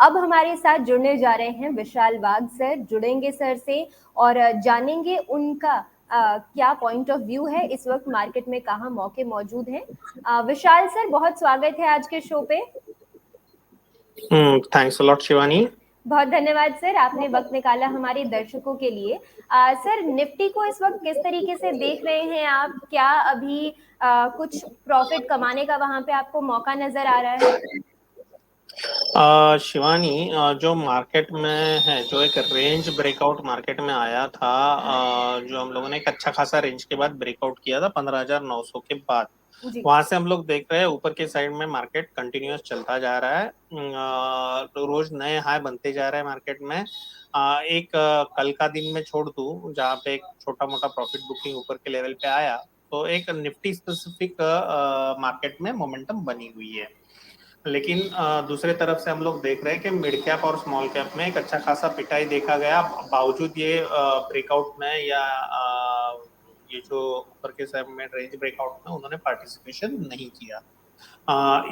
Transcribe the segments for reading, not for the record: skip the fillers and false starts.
अब हमारे साथ जुड़ने जा रहे हैं विशाल वाघ सर। जुड़ेंगे सर से और जानेंगे उनका क्या पॉइंट ऑफ व्यू है, इस वक्त मार्केट में कहाँ मौके मौजूद हैं। विशाल सर, बहुत स्वागत है आज के शो पे। Thanks a lot Shivani. बहुत धन्यवाद सर, आपने वक्त निकाला हमारे दर्शकों के लिए। सर, निफ्टी को इस वक्त किस तरीके से देख रहे हैं आप? क्या अभी कुछ प्रॉफिट कमाने का वहां पे आपको मौका नजर आ रहा है? शिवानी, जो मार्केट में है, जो एक रेंज ब्रेकआउट मार्केट में आया था, जो हम लोगों ने एक अच्छा खासा रेंज के बाद ब्रेकआउट किया था 15,900 के बाद। जी। वहां से हम लोग देख रहे हैं ऊपर के साइड में मार्केट कंटिन्यूअस चलता जा रहा है। तो रोज नए हाई बनते जा रहे हैं मार्केट में। एक कल का दिन में छोड़ दूं जहाँ पे एक छोटा मोटा प्रॉफिट बुकिंग ऊपर के लेवल पे आया, तो एक निफ्टी स्पेसिफिक मार्केट में मोमेंटम बनी हुई है। लेकिन दूसरे तरफ से हम लोग देख रहे हैं कि मिड कैप और स्मॉल कैप में एक अच्छा खासा पिटाई देखा गया, बावजूद ये ब्रेकआउट में या ये जो ऊपर के साइड में रेंज ब्रेकआउट में उन्होंने पार्टिसिपेशन नहीं किया।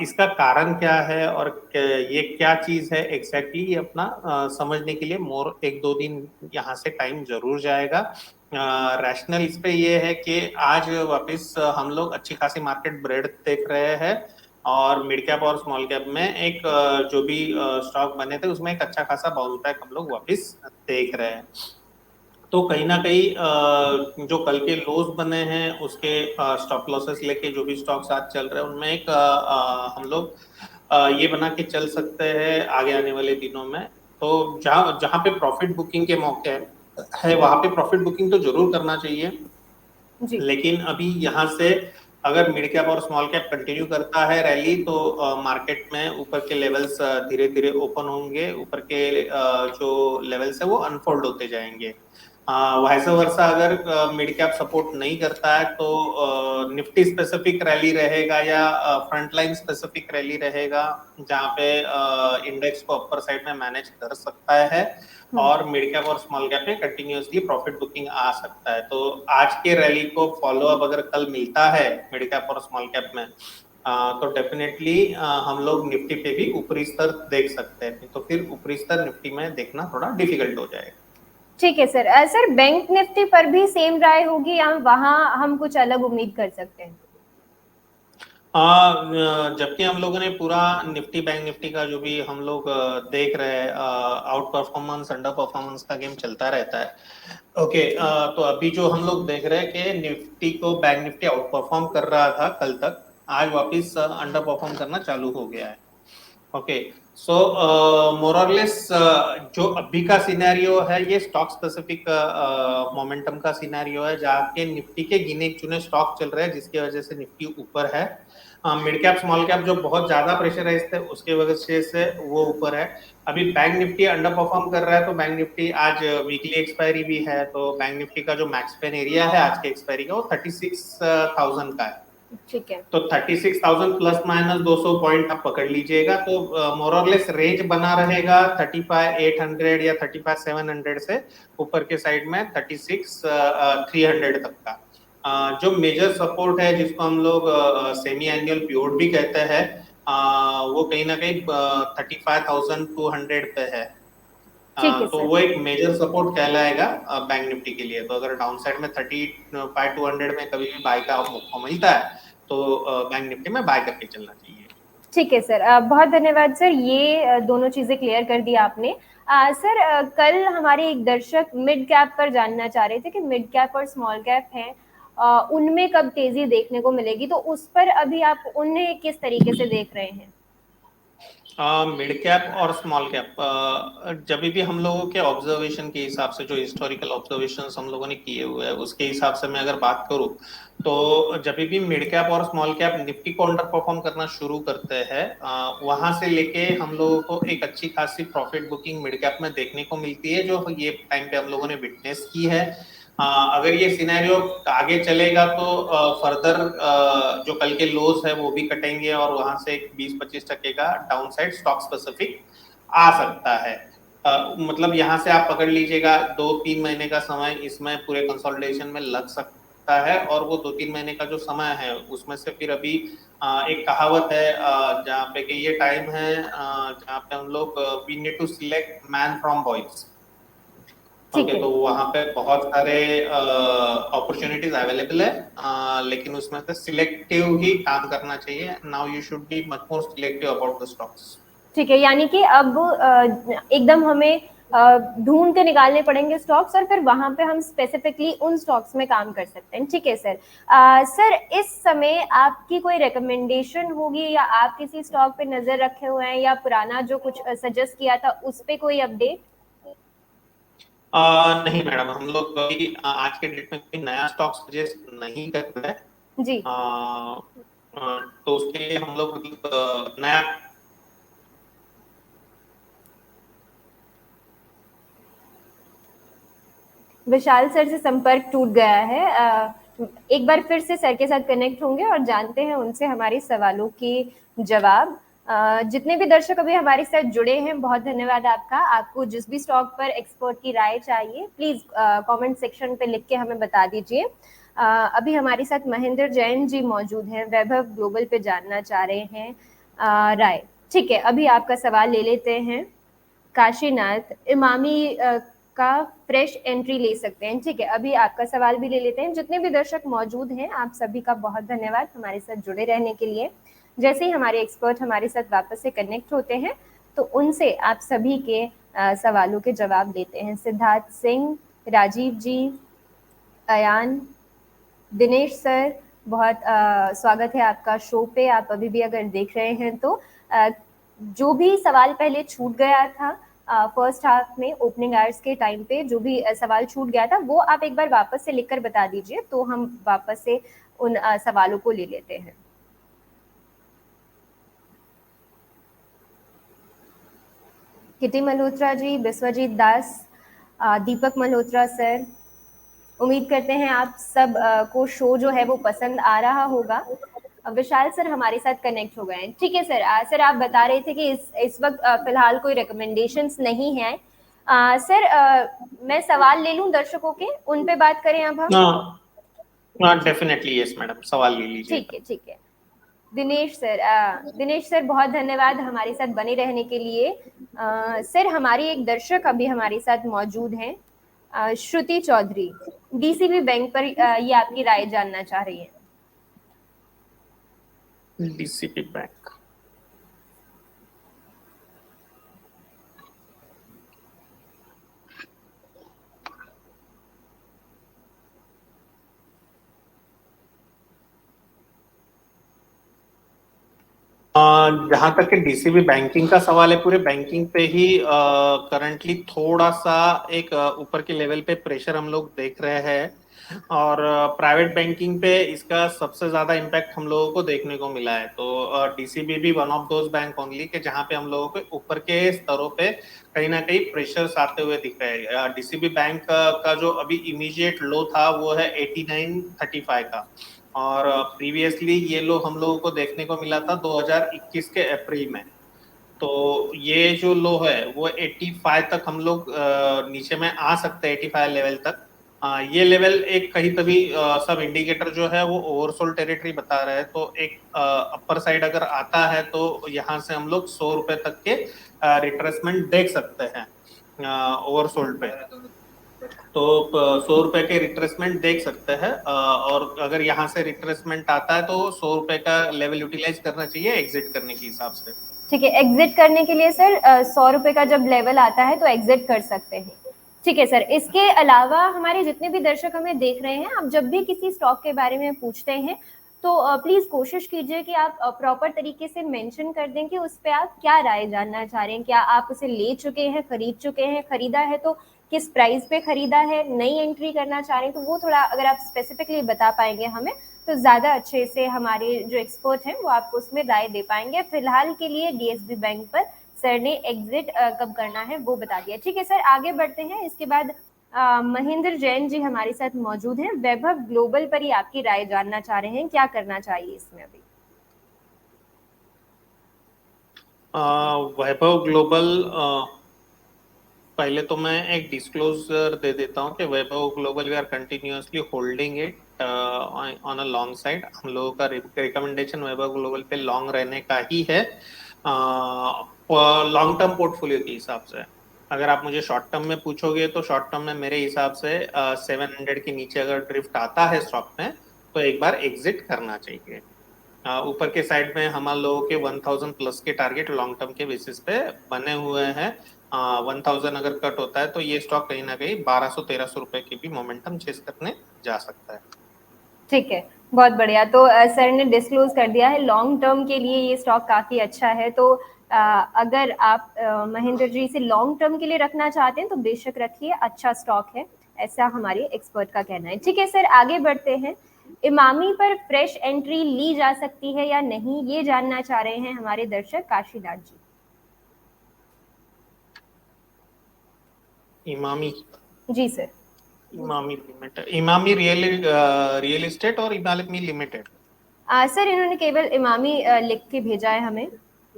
इसका कारण क्या है और ये क्या चीज है एग्जैक्टली, ये अपना समझने के लिए मोर एक दो दिन यहाँ से टाइम जरूर जाएगा। रैशनल इस पे ये है कि आज वापस हम लोग अच्छी खासी मार्केट ब्रेड देख रहे हैं और मिड कैप और स्मॉल कैप में एक जो भी स्टॉक बने थे उसमें एक अच्छा खासा बाउंस बैक हम लोग वापस देख रहे हैं। तो कहीं ना कहीं जो कल के लोज बने हैं उसके स्टॉप लॉसेस लेके जो भी स्टॉक्स आज चल रहे हैं उनमें एक हम लोग ये बना के चल सकते हैं आगे आने वाले दिनों में। तो जहाँ जहाँ पे प्रॉफिट बुकिंग के मौके है वहां पे प्रॉफिट बुकिंग तो जरूर करना चाहिए। जी। लेकिन अभी यहाँ से अगर मिड कैप और स्मॉल कैप कंटिन्यू करता है रैली तो मार्केट में ऊपर के लेवल्स धीरे धीरे ओपन होंगे, ऊपर के जो लेवल्स है वो अनफोल्ड होते जाएंगे। वैसे वर्षा अगर मिड कैप सपोर्ट नहीं करता है तो निफ्टी स्पेसिफिक रैली रहेगा या फ्रंट लाइन स्पेसिफिक रैली रहेगा जहाँ पे इंडेक्स को अपर साइड में मैनेज कर सकता है और मिड कैप और स्मॉल कैप में कंटिन्यूअसली प्रॉफिट बुकिंग आ सकता है। तो आज के रैली को फॉलो अप अगर कल मिलता है मिड कैप और स्मॉल कैप में तो डेफिनेटली हम लोग निफ्टी पे भी ऊपरी स्तर देख सकते हैं, तो फिर ऊपरी स्तर निफ्टी में देखना थोड़ा डिफिकल्ट हो जाएगा। ठीक है सर। सर, बैंक निफ्टी पर भी सेम राय होगी या वहां हम कुछ अलग उम्मीद कर सकते हैं? जबकि हम लोगों ने पूरा निफ्टी बैंक निफ्टी का जो भी हम लोग देख रहे हैं आउट परफॉर्मेंस अंडर परफॉर्मेंस का गेम चलता रहता है। ओके, तो अभी जो हम लोग देख रहे हैं कि निफ्टी को बैंक निफ्टी आउट परफॉर्म कर रहा था कल तक, आज वापिस अंडर परफॉर्म करना चालू हो गया है। ओके, सो मोर और लेस जो अभी का सिनेरियो है ये स्टॉक स्पेसिफिक मोमेंटम का सिनेरियो है जहाँ के निफ्टी के गिने चुने स्टॉक चल रहे हैं जिसकी वजह से निफ्टी ऊपर है। मिड कैप स्मॉल कैप जो बहुत ज्यादा प्रेशराइज थे उसके वजह से वो ऊपर है। अभी बैंक निफ्टी अंडर परफॉर्म कर रहा है, तो बैंक निफ्टी आज वीकली एक्सपायरी भी है, तो बैंक निफ्टी का जो मैक्स पेन एरिया है आज के एक्सपायरी का वो 36,000 का है। ठीक है। तो 36,000 प्लस माइनस 200 पॉइंट आप पकड़ लीजिएगा, तो मोर और लेस रेंज बना रहेगा 35,800 या 35,700 से ऊपर के साइड में 36,300 तक का। जो मेजर सपोर्ट है जिसको हम लोग सेमी एनुअल पिवट भी कहते हैं, वो कहीं ना कहीं 35,200 पे है। ठीक है तो सर। वो एक मेजर सपोर्ट कहलाएगा बैंक निफ्टी के लिए। तो अगर डाउन साइड में 35,200 में कभी भी बाय का मौका मिलता है तो बैंक निफ्टी में बाय करके चलना चाहिए। ठीक है सर, बहुत धन्यवाद सर, ये दोनों चीजें क्लियर कर दी आपने। सर, कल हमारे एक दर्शक मिड कैप पर जानना चाह रहे थे कि मिड कैप और स्मॉल कैप हैं, उनमें कब तेजी देखने को मिलेगी, तो उस पर अभी आप उन्हें किस तरीके से देख रहे हैं? मिड कैप और स्मॉल कैप जब भी हम लोगों के ऑब्जर्वेशन के हिसाब से, जो हिस्टोरिकल ऑब्जर्वेशंस हम लोगों ने किए हुए हैं उसके हिसाब से मैं अगर बात करूं तो जब भी मिड कैप और स्मॉल कैप निफ्टी को अंडर परफॉर्म करना शुरू करते हैं वहां से लेके हम लोगों को एक अच्छी खासी प्रॉफिट बुकिंग मिड कैप में देखने को मिलती है, जो ये टाइम पे हम लोगों ने विटनेस की है। अगर ये सिनेरियो आगे चलेगा तो फर्दर जो कल के लोज है वो भी कटेंगे और वहां से 20-25% का डाउन साइड स्टॉक स्पेसिफिक आ सकता है। मतलब यहाँ से आप पकड़ लीजिएगा 2-3 महीने का समय इसमें पूरे कंसोलिडेशन में लग सकता सकता है, और वो 2-3 महीने का जो समय है उसमें से फिर अभी एक कहावत है जहाँ पे कि ये टाइम है जहाँ पे हम लोग we need to select man from boys. ठीक ओके, है। तो वहाँ पे बहुत सारे अपॉर्चुनिटीज अवेलेबल है, लेकिन उसमें से सिलेक्टिव ही काम करना चाहिए। Now you should be much more selective about the stocks. ठीक है, यानी कि अब एकदम हमें ढूंढ के निकालने पड़ेंगे स्टॉक्स, और फिर वहां पे हम स्पेसिफिकली उन स्टॉक्स में काम कर सकते हैं। ठीक है सर। सर, इस समय आपकी कोई रिकमेंडेशन होगी, या आप किसी स्टॉक पे नजर रखे हुए हैं, या पुराना जो कुछ सजेस्ट किया था उस पे कोई अपडेट? नहीं मैडम, हम लोग अभी आज के डेट में कोई नया स्टॉक सजेस्ट नहीं कर रहे हैं। जी। तो उसके लिए हम लोग मतलब नया विशाल सर से संपर्क टूट गया है। एक बार फिर से सर के साथ कनेक्ट होंगे और जानते हैं उनसे हमारी सवालों के जवाब। जितने भी दर्शक अभी हमारे साथ जुड़े हैं, बहुत धन्यवाद आपका। आपको जिस भी स्टॉक पर एक्सपर्ट की राय चाहिए, प्लीज कमेंट सेक्शन पे लिख के हमें बता दीजिए। अभी हमारे साथ महेंद्र जैन जी मौजूद हैं, वैभव ग्लोबल पे जानना चाह रहे हैं राय। ठीक है, अभी आपका सवाल ले लेते हैं। काशीनाथ इमामी का फ्रेश एंट्री ले सकते हैं। ठीक है, अभी आपका सवाल भी ले लेते हैं। जितने भी दर्शक मौजूद हैं, आप सभी का बहुत धन्यवाद हमारे साथ जुड़े रहने के लिए। जैसे ही हमारे एक्सपर्ट हमारे साथ वापस से कनेक्ट होते हैं, तो उनसे आप सभी के सवालों के जवाब लेते हैं। सिद्धार्थ सिंह, राजीव जी, अयान, दिनेश सर, बहुत स्वागत है आपका शो पे। आप अभी भी अगर देख रहे हैं तो जो भी सवाल पहले छूट गया था फर्स्ट हाफ में ओपनिंग आवर्स के टाइम पे, जो भी सवाल छूट गया था वो आप एक बार वापस से लिखकर बता दीजिए, तो हम वापस से उन सवालों को ले लेते हैं। किटी मल्होत्रा जी, विश्वजीत दास, दीपक मल्होत्रा सर, उम्मीद करते हैं आप सब को शो जो है वो पसंद आ रहा होगा। विशाल सर हमारे साथ कनेक्ट हो गए हैं। ठीक है सर। सर, आप बता रहे थे कि इस वक्त फिलहाल कोई रिकमेंडेशंस नहीं है। सर, मैं सवाल ले लूं दर्शकों के, उन पे बात करें अब हम। डेफिनेटली यस मैडम, सवाल ले ठीक लीजिएगा। है, ठीक है। दिनेश सर, बहुत धन्यवाद हमारे साथ बने रहने के लिए। सर, हमारी एक दर्शक अभी हमारे साथ मौजूद हैं, श्रुति चौधरी, डीसीबी बैंक पर ये आपकी राय जानना चाह रही है। DCB bank. जहां तक कि डीसीबी बैंकिंग का सवाल है, पूरे बैंकिंग पे ही करंटली थोड़ा सा एक ऊपर के लेवल पे प्रेशर हम लोग देख रहे हैं, और प्राइवेट बैंकिंग पे इसका सबसे ज्यादा इम्पैक्ट हम लोगों को देखने को मिला है। तो डीसीबी भी one of those bank only के जहां पे हम लोगों को ऊपर के स्तरों पे कहीं ना कहीं प्रेशर्स आते हुए दिख रहे हैं। डीसीबी बैंक का जो अभी इमीडिएट लो था वो है 89.35 का, और प्रीवियसली ये लो हम लोगों को देखने को मिला था 2021 के अप्रैल में। तो ये जो लो है वो 85 तक हम लोग नीचे में आ सकते हैं, 85 लेवल तक। ये लेवल एक कहीं तभी सब इंडिकेटर जो है वो ओवरसोल्ड टेरिटरी बता रहे हैं, तो एक अपर साइड अगर आता है तो यहाँ से हम लोग 100 रुपए तक के रिट्रेसमेंट देख सकते हैं ओवरसोल्ड पे। तो 100 रुपए के रिट्रेसमेंट देख सकते हैं, और अगर यहाँ से रिट्रेसमेंट आता है तो 100 रुपए का लेवल यूटिलाइज करना चाहिए एग्जिट करने के हिसाब से। ठीक है, एग्जिट करने के लिए सर 100 रुपए का जब लेवल आता है तो एग्जिट कर सकते हैं। ठीक है सर। इसके अलावा हमारे जितने भी दर्शक हमें देख रहे हैं, आप जब भी किसी स्टॉक के बारे में पूछते हैं तो प्लीज कोशिश कीजिए कि आप प्रॉपर तरीके से मेंशन कर दें कि उस पर आप क्या राय जानना चाह रहे हैं। क्या आप उसे ले चुके हैं, खरीद चुके हैं, खरीदा है तो किस प्राइस पे खरीदा है, नई एंट्री करना चाह रहे हैं, तो वो थोड़ा अगर आप स्पेसिफिकली बता पाएंगे हमें, तो ज्यादा अच्छे से हमारे जो एक्सपर्ट हैं वो आपको उसमें राय दे पाएंगे। फिलहाल के लिए डीएसबी बैंक पर सर ने एग्जिट कब करना है वो बता दिया। ठीक है सर, आगे बढ़ते हैं। इसके बाद महेंद्र जैन जी हमारे साथ मौजूद हैं, वैभव ग्लोबल पर ही आपकी राय जानना चाह रहे हैं, क्या करना चाहिए इसमें अभी? वैभव ग्लोबल, पहले तो मैं एक डिस्क्लोजर दे देता हूं कि Vaibhav global we are continuously holding it, but on a long side हम लोगों का रिकमेंडेशन वैभव ग्लोबल पे लॉन्ग रहने का ही है, लॉन्ग टर्म पोर्टफोलियो के हिसाब से। अगर आप मुझे शॉर्ट टर्म में पूछोगे तो शॉर्ट टर्म में मेरे हिसाब से 700 के नीचे अगर ड्रिफ्ट आता है स्टॉक में तो एक बार एग्जिट करना चाहिए। ऊपर के साइड में हम लोगों के 1000 प्लस के टारगेट लॉन्ग टर्म के बेसिस पे बने हुए हैं। 1000 अगर कट होता है तो ये स्टॉक कहीं ना कहीं 1200-1300 रुपए के भी मोमेंटम चेस करने जा सकता है। ठीक है, बहुत बढ़िया। तो सर ने डिस्क्लोज कर दिया है लॉन्ग टर्म के लिए ये स्टॉक काफी अच्छा है। तो अगर आप महेंद्र जी से लॉन्ग टर्म के लिए रखना चाहते हैं तो बेशक रखिए, अच्छा स्टॉक है, ऐसा हमारे एक्सपर्ट का कहना है। ठीक है सर, आगे बढ़ते हैं। इमामी पर फ्रेश एंट्री ली जा सकती है या नहीं, ये जानना चाह रहे हैं हमारे दर्शक Kashinath ji. Emami ji sir. Emami limited, Emami real estate और इमामी लिमिटेड? सर इन्होंने केवल इमामी लिख के भेजा है हमें,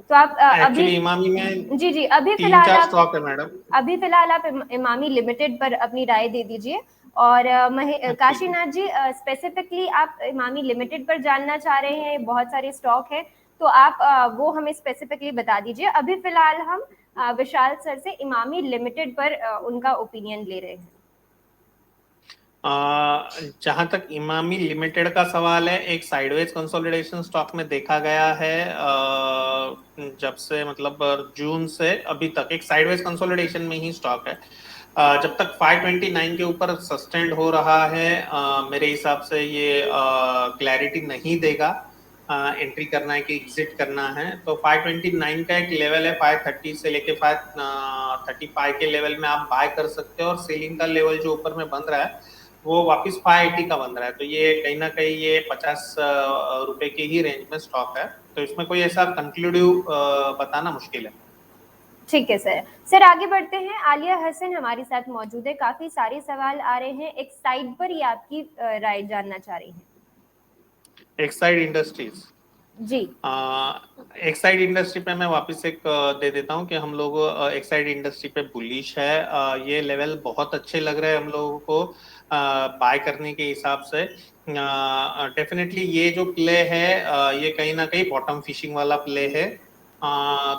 तो आप अभी, एक्चुअली इमामी में जी जी, अभी तीन फिलहाल चार आप, स्टॉक है मैडम। अभी फिलहाल आप इमामी लिमिटेड पर अपनी राय दे दीजिए। और ठीक है। काशीनाथ जी, स्पेसिफिकली आप इमामी लिमिटेड पर जानना चाह रहे हैं, बहुत सारे स्टॉक हैं, तो आप वो हमें स्पेसिफिकली बता दीजिए। अभी फिलहाल हम विशाल सर से इमामी लिमिटेड पर उनका ओपिनियन ले रहे हैं। जहां तक इमामी लिमिटेड का सवाल है, एक साइडवेज कंसोलिडेशन स्टॉक में देखा गया है। जब से मतलब जून से अभी तक एक साइडवेज कंसोलिडेशन में ही स्टॉक है। जब तक 529 के ऊपर सस्टेंड हो रहा है, मेरे हिसाब से ये क्लैरिटी नहीं देगा एंट्री करना है कि एग्जिट करना है। तो 529 का एक लेवल है, 530 से लेके 535 के लेवल में आप बाय कर सकते हो, और सेलिंग का लेवल जो ऊपर में बन रहा है वो वापस 580 का बन रहा है। तो ये कहीं ना कहीं ये 50 रुपए के ही रेंज में स्टॉक है। तो इसमें कोई ऐसा कंक्लूडिव बताना मुश्किल है। ठीक है सर। सर आगे बढ़ते हैं, आलिया हसन हमारे साथ मौजूद है, काफी सारे सवाल आ रहे हैं, एक साइड पर ही आपकी राय जानना चाह रही हैं। एक्साइड इंडस्ट्रीज, जी। एक्साइड इंडस्ट्री पे मैं वापस एक दे देता हूँ कि हम लोग एक्साइड इंडस्ट्री पे बुलिश है। ये लेवल बहुत अच्छे लग रहे हैं हम लोगों को बाय करने के हिसाब से। डेफिनेटली ये जो प्ले है ये कहीं ना कहीं बॉटम फिशिंग वाला प्ले है।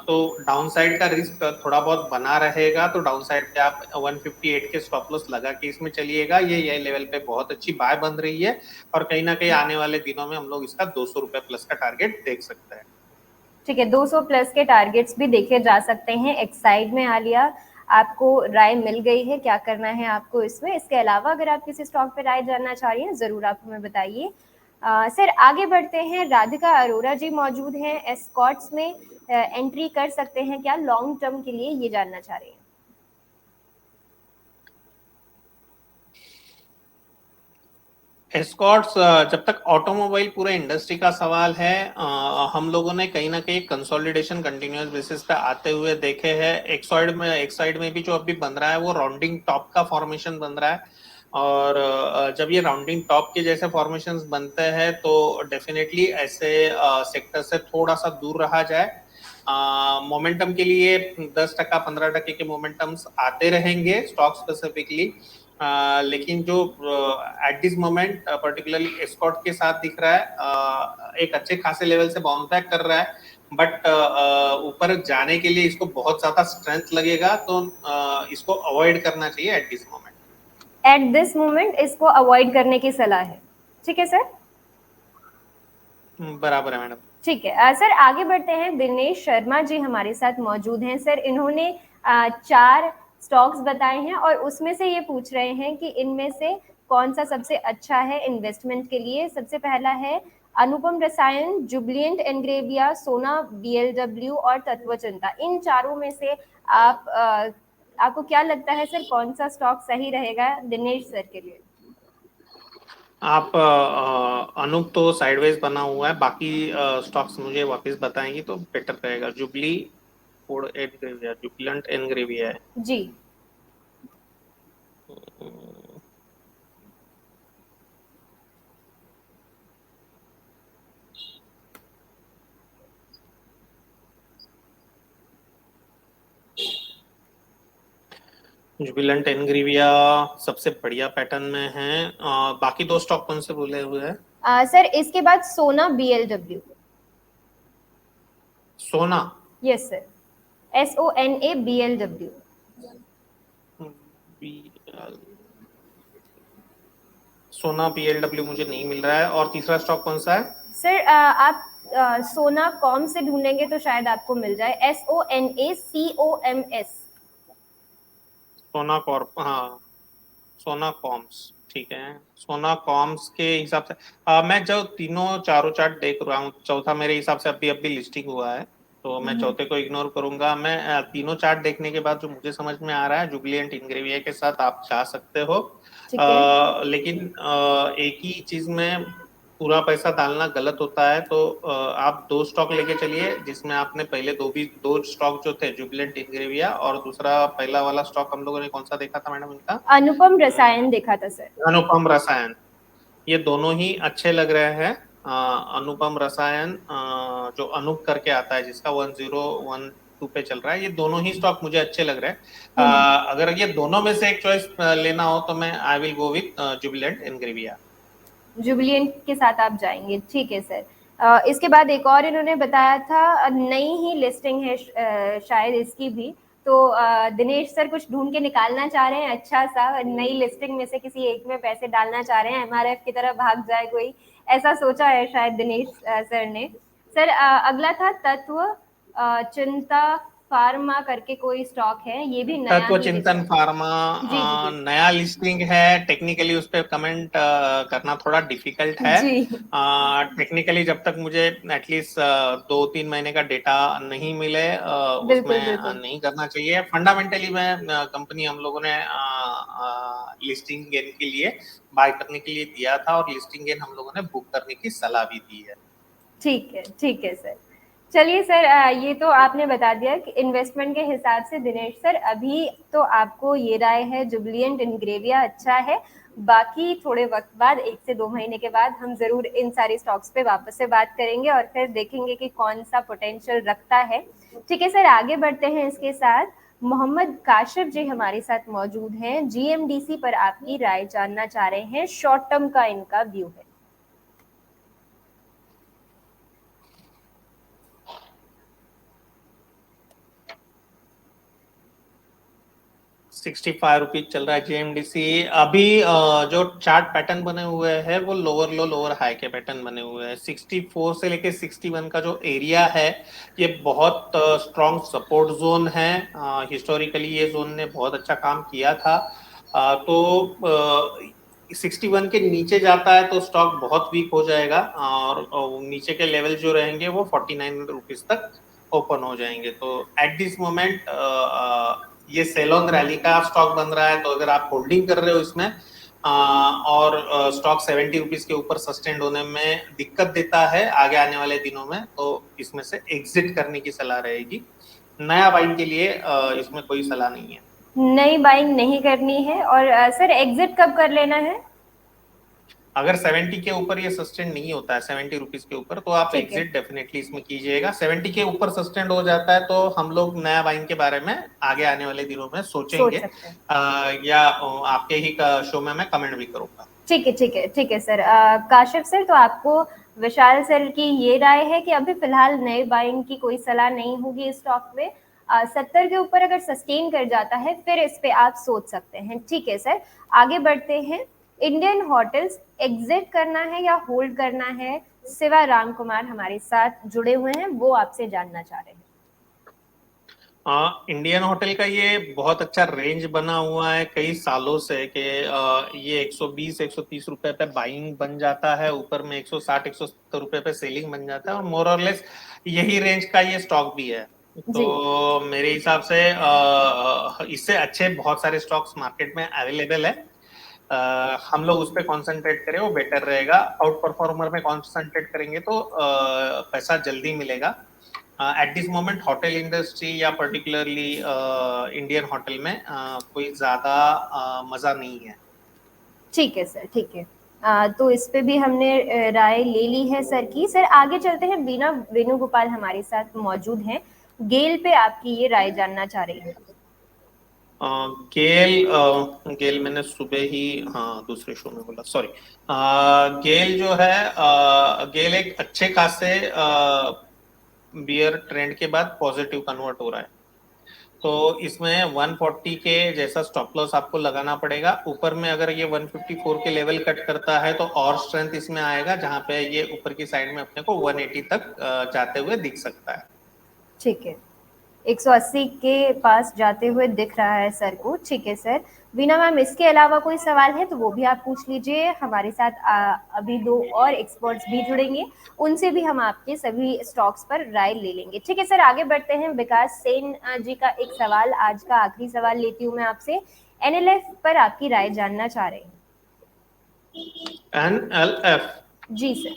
तो डाउन साइड का रिस्क थोड़ा बहुत बना रहेगा, तो डाउन साइड पे आप 158 के स्टॉप लॉस लगा के इसमें चलिएगा। ये लेवल पे बहुत अच्छी बाय बन रही है, और कहीं ना कहीं आने वाले दिनों में हम लोग इसका 200 रुपए प्लस का टारगेट देख सकते हैं। ठीक है, 200 प्लस के टारगेट्स भी देखे जा सकते हैं एक्साइड में। आलिया, आपको राय मिल गई है, क्या करना है आपको इसमें। इसके अलावा अगर आप किसी स्टॉक पे राय जानना चाह रही हैं जरूर आप हमें बताइए। सर आगे बढ़ते हैं, राधिका अरोरा जी मौजूद हैं, एस्कॉर्ट्स में एंट्री कर सकते हैं क्या लॉन्ग टर्म के लिए, ये जानना चाह रहे हैं। एस्कॉर्ट्स, जब तक ऑटोमोबाइल पूरे इंडस्ट्री का सवाल है, हम लोगों ने कहीं ना कहीं कंसोलिडेशन कंटिन्यूअस बेसिस पे आते हुए देखे हैं। एक साइड में भी जो अभी बन रहा है वो राउंडिंग टॉप का फॉर्मेशन बन रहा है, और जब ये राउंडिंग टॉप के जैसे फॉर्मेशंस बनते हैं तो डेफिनेटली ऐसे सेक्टर से थोड़ा सा दूर रहा जाए। मोमेंटम के लिए 10% 15% के मोमेंटम्स आते रहेंगे स्टॉक स्पेसिफिकली। लेकिन जो at this moment particularly escort के साथ दिख रहा है, एक अच्छे खासे लेवल से बाउंस बैक कर रहा है, बट ऊपर जाने के लिए इसको बहुत ज्यादा स्ट्रेंथ लगेगा, तो इसको अवॉइड करना चाहिए at this moment. At this moment इसको अवॉइड करने की सलाह है। ठीक है सर। बराबर है मैडम। ठीक है सर, आगे बढ़ते हैं। दिनेश शर्मा जी हमारे साथ मौजूद हैं। सर इन्होंने 4 स्टॉक्स बताए हैं और उसमें से ये पूछ रहे हैं कि इनमें से कौन सा सबसे अच्छा है इन्वेस्टमेंट के लिए। सबसे पहला है अनुपम रसायन, जुबिलियंट एनग्रेविया, सोना बीएलडब्ल्यू और तत्वचिंता। इन चारों में से आप आपको क्या लगता है सर, कौन सा स्टॉक सही रहेगा दिनेश सर के लिए। आप अनूप तो साइडवेज बना हुआ है, बाकी स्टॉक्स मुझे वापस बताएंगी तो बेटर रहेगा। जुबली फूड एनग्रेविया, जुबिलेंट एनग्रेविया है। जी। जुबिलेंट इनग्रीविया सबसे बढ़िया पैटर्न में है। बाकी दो स्टॉक कौन से बोले हुए हैं? सर इसके बाद सोना BLW। सोना? Yes sir, SONA BLW। सोना BLW मुझे नहीं मिल रहा है। और तीसरा स्टॉक कौन सा है? सर आप सोना कॉम से ढूंढेंगे तो शायद आपको मिल जाए, SONACOMS। सोना कॉर्प, हाँ सोना कॉम्स, ठीक है। सोना कॉम्स के हिसाब से मैं जो तीनों चारों चार्ट देख रहा हूँ, चौथा मेरे हिसाब से अभी अभी लिस्टिंग हुआ है, तो मैं चौथे को इग्नोर करूंगा। मैं तीनों चार्ट देखने के बाद जो मुझे समझ में आ रहा है, जुबिलिएंट इंग्रेविया के साथ आप जा सकते हो। ठीक है। लेकिन एक ही चीज में पूरा पैसा डालना गलत होता है, तो आप दो स्टॉक लेके चलिए, जिसमें आपने पहले दो स्टॉक जो थे, जुबिलेंट इंग्रेविया, और दूसरा पहला वाला स्टॉक हम लोगों ने कौन सा देखा था मैडम इनका? अनुपम रसायन देखा था सर। अनुपम रसायन। ये दोनों ही अच्छे लग रहे हैं। अनुपम रसायन, जो अनूप करके आता है, जिसका 1012 पे चल रहा है, ये दोनों ही स्टॉक मुझे अच्छे लग रहे हैं। अगर ये दोनों में से एक चॉइस लेना हो तो मैं I will go with Jubilant Ingrevia. Jubilant के साथ आप जाएंगे, ठीक है सर। इसके बाद एक और इन्होंने बताया था, नई ही लिस्टिंग है शायद इसकी भी, तो दिनेश सर कुछ ढूंढ के निकालना चाह रहे हैं अच्छा सा, नई लिस्टिंग में से किसी एक में पैसे डालना चाह रहे हैं, MRF की तरह भाग जाए कोई, ऐसा सोचा है शायद दिनेश सर ने। सर अगला था तत्व चिंता फार्मा करके कोई स्टॉक है, ये भी नया तत्व ही चिंतन लिस्टिंग। फार्मा जी जी जी नया लिस्टिंग है। टेक्निकली उस पर कमेंट करना थोड़ा डिफिकल्ट है। जी। टेक्निकली जब तक मुझे एटलीस्ट 2-3 महीने का डेटा नहीं मिले, बिल्कुल उसमें बिल्कुल। नहीं करना चाहिए। फंडामेंटली में कंपनी हम लोगों ने लिस्टिंग गेन के लिए बाय करने के लिए दिया था, और लिस्टिंग गेन हम लोगों ने बुक करने की सलाह भी दी है। ठीक है सर। चलिए सर, ये तो आपने बता दिया कि इन्वेस्टमेंट के हिसाब से दिनेश सर अभी तो आपको ये राय है जुबिलिएंट इनग्रेविया अच्छा है, बाकी थोड़े वक्त बाद 1 से 2 महीने के बाद हम जरूर इन सारी स्टॉक्स पे वापस से बात करेंगे और फिर देखेंगे कि कौन सा पोटेंशियल रखता है। ठीक है सर, आगे बढ़ते हैं इसके साथ। मोहम्मद काशिफ जी हमारे साथ मौजूद हैं, GMDC पर आपकी राय जानना चाह रहे हैं, शॉर्ट टर्म का इनका व्यू है। 65 रुपीज चल रहा है जेएमडीसी अभी। जो चार्ट पैटर्न बने हुए हैं वो लोअर लो लोअर हाई के पैटर्न बने हुए हैं। 64 से लेके 61 का जो एरिया है, ये बहुत स्ट्रॉन्ग सपोर्ट जोन है। हिस्टोरिकली ये जोन ने बहुत अच्छा काम किया था। तो 61 के नीचे जाता है तो स्टॉक बहुत वीक हो जाएगा, और नीचे के लेवल जो रहेंगे वो 49 रुपीज तक ओपन हो जाएंगे। तो एट दिस मोमेंट ये सेल ऑन रैली का स्टॉक बन रहा है, तो अगर आप होल्डिंग कर रहे हो इसमें और स्टॉक 70 रुपीज के ऊपर सस्टेंड होने में दिक्कत देता है आगे आने वाले दिनों में, तो इसमें से एग्जिट करने की सलाह रहेगी। नया बाइंग के लिए इसमें कोई सलाह नहीं है। नई बाइंग नहीं करनी है। और सर एग्जिट कब कर लेना है? अगर 70 के ऊपर ये सस्टेन नहीं होता है, 70 रुपीज के ऊपर, तो आप ठीक है। एग्जिट डेफिनेटली इसमें कीजिएगा। 70 के ऊपर सस्टेन हो जाता है तो हम लोग नया बाइंग के बारे में आगे आने वाले दिनों में सोच सोचेंगे, सकते हैं। या आपके ही शो में मैं कमेंट भी करूंगा। ठीक है सर। काशिफ सर, तो आपको विशाल सर की ये राय है कि अभी फिलहाल नए बाइंग की कोई सलाह नहीं होगी इस स्टॉक में, 70 के ऊपर अगर सस्टेन कर जाता है फिर इस पे आप सोच सकते हैं। ठीक है सर, आगे बढ़ते हैं। इंडियन होटल्स एग्जिट करना है या होल्ड करना है? सिवा राम कुमार हमारे साथ जुड़े हुए हैं, वो आपसे जानना चाह रहे हैं। इंडियन होटल का ये बहुत अच्छा रेंज बना हुआ है कई सालों से कि ये 120-130 रुपए पे बाइंग बन जाता है, ऊपर में 160-170 रुपए पे सेलिंग बन जाता है, और मोर और लेस यही रेंज का ये स्टॉक भी है। जी तो मेरे हिसाब से इससे अच्छे बहुत सारे स्टॉक्स मार्केट में अवेलेबल है। हम लोग उस पर कॉन्सेंट्रेट करें वो बेटर रहेगा। आउट परफॉर्मर में कॉन्सेंट्रेट करेंगे तो पैसा जल्दी मिलेगा। At this moment hotel industry या पर्टिकुलरली इंडियन होटल में कोई ज्यादा मजा नहीं है। ठीक है सर, ठीक है। तो इस पे भी हमने राय ले ली है सर की। सर आगे चलते हैं, बीना वेणुगोपाल हमारे साथ मौजूद हैं, गेल पे आपकी ये राय जानना चाह रही है। गेल मैंने सुबह ही, हाँ दूसरे शो में बोला, सॉरी। गेल जो है, गेल एक अच्छे खासे बियर ट्रेंड के बाद पॉजिटिव कन्वर्ट हो रहा है, तो इसमें 140 के जैसा स्टॉप लॉस आपको लगाना पड़ेगा। ऊपर में अगर ये 154 के लेवल कट करता है तो और स्ट्रेंथ इसमें आएगा, जहां पे ये ऊपर की साइड में अपने को 180 तक जाते हुए दिख सकता है। ठीक है, 180 के पास जाते हुए दिख रहा है सर को। ठीक है सर। वीना मैम, इसके अलावा कोई सवाल है तो वो भी आप पूछ लीजिए। हमारे साथ अभी 2 और एक्सपर्ट्स भी जुड़ेंगे, उनसे भी हम आपके सभी स्टॉक्स पर राय ले लेंगे। ठीक है सर, आगे बढ़ते हैं। विकास सेन जी का एक सवाल, आज का आखिरी सवाल लेती हूँ मैं आपसे। एनएलएफ पर आपकी राय जानना चाह रहे हैं। NLF? जी सर।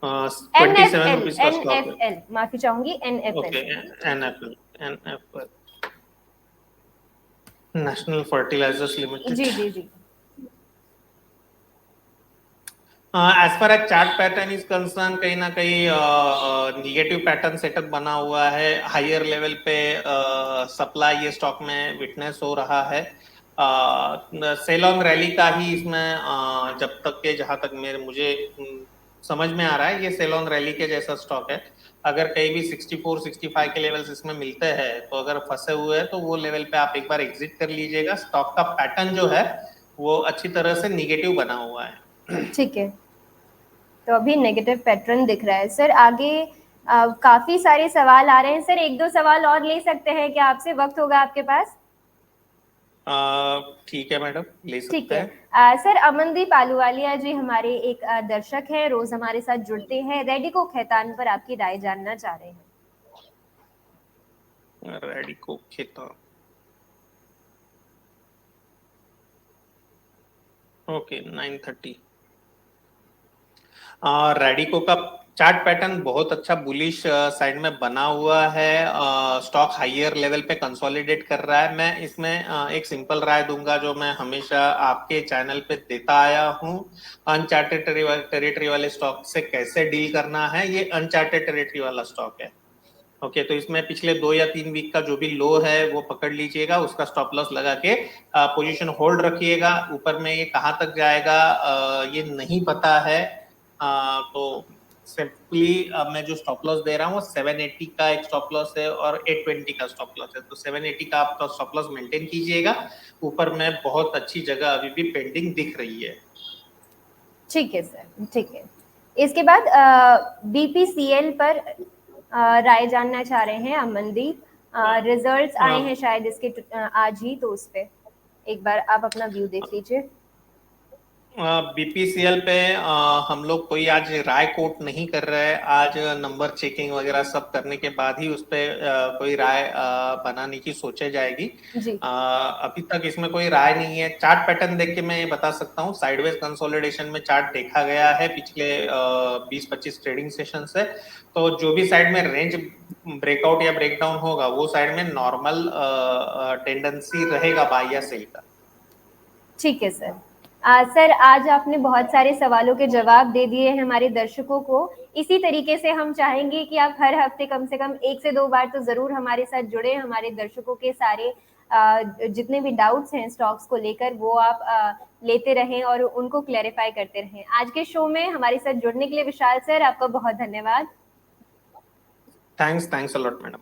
27 एनएफएल, रुपीज का स्टॉक है। एनएफएल, माफी चाहूंगी, NFL. Okay, NFL, National Fertilizers Limited. जी जी जी। As far as chart pattern is concern, कहीं ना कहीं निगेटिव पैटर्न सेटअप बना हुआ है। हायर लेवल पे सप्लाई ये स्टॉक में विटनेस हो रहा है। सेल ऑन रैली का ही इसमें जब तक के, जहां तक मुझे समझ में आ रहा है, ये सेल ऑन रैली के जैसा स्टॉक है। अगर कहीं भी 64 65 के लेवल्स इसमें मिलते हैं तो अगर फंसे हुए हैं तो वो लेवल पे आप एक बार एग्जिट कर लीजिएगा। स्टॉक का पैटर्न जो है वो अच्छी तरह से निगेटिव बना हुआ है। ठीक है, तो अभी नेगेटिव पैटर्न दिख रहा है सर। आगे काफी सारे सवाल आ रहे हैं सर, 1-2 सवाल और ले सकते हैं क्या आपसे? वक्त होगा आपके पास? ठीक है मैडम, ले ठीक सकते है। हैं। सर, अमनदीप आलूवालिया जी हमारे एक दर्शक हैं, रोज हमारे साथ जुड़ते हैं। रेडिको खैतान पर आपकी राय जानना चाह रहे हैं। रेडिको खेता, ओके 930। रेडिको का चार्ट पैटर्न बहुत अच्छा बुलिश साइड में बना हुआ है। स्टॉक हायर लेवल पे कंसोलिडेट कर रहा है। मैं इसमें एक सिंपल राय दूंगा जो मैं हमेशा आपके चैनल पे देता आया हूँ। अनचार्टेड टेरिटरी वाले स्टॉक से कैसे डील करना है, ये अनचार्टेड टेरिटरी वाला स्टॉक है। ओके, तो इसमें पिछले 2 या 3 वीक का जो भी लो है वो पकड़ लीजिएगा, उसका स्टॉप लॉस लगा के पोजीशन होल्ड रखिएगा। ऊपर में ये कहाँ तक जाएगा ये नहीं पता है। तो सिंपली मैं जो स्टॉप लॉस दे रहा हूँ 780 का एक स्टॉप लॉस है और 820 का स्टॉप लॉस है, तो 780 का आप स्टॉप लॉस मेंटेन कीजिएगा। ऊपर में बहुत अच्छी जगह अभी भी पेंडिंग दिख रही है। ठीक है सर, ठीक है। इसके बाद बीपीसीएल पर राय जानना चाह रहे हैं अमनदीप। रिजल्ट्स आए हैं शायद इसके आज ही, तो उस पे एक बार आप अपना व्यू देख लीजिए। बीपीसीएल पे हम लोग कोई आज राय कोट नहीं कर रहे हैं। आज नंबर चेकिंग वगैरह सब करने के बाद ही उस पे कोई राय बनाने की सोचे जाएगी। जी। अभी तक इसमें कोई राय नहीं है। चार्ट पैटर्न देख के मैं ये बता सकता हूँ, साइडवेज कंसोलिडेशन में चार्ट देखा गया है पिछले 20-25 ट्रेडिंग सेशन से। तो जो भी साइड में रेंज ब्रेकआउट या ब्रेकडाउन होगा वो साइड में नॉर्मल टेंडेंसी रहेगा बाय या सेल का। ठीक है सर। सर, आज आपने बहुत सारे सवालों के जवाब दे दिए हैं हमारे दर्शकों को। इसी तरीके से हम चाहेंगे कि आप हर हफ्ते कम से कम 1 से 2 बार तो जरूर हमारे साथ जुड़े। हमारे दर्शकों के सारे जितने भी डाउट्स हैं स्टॉक्स को लेकर वो आप लेते रहें और उनको क्लैरिफाई करते रहें। आज के शो में हमारे साथ जुड़ने के लिए विशाल सर, आपका बहुत धन्यवाद। Thanks a lot madam.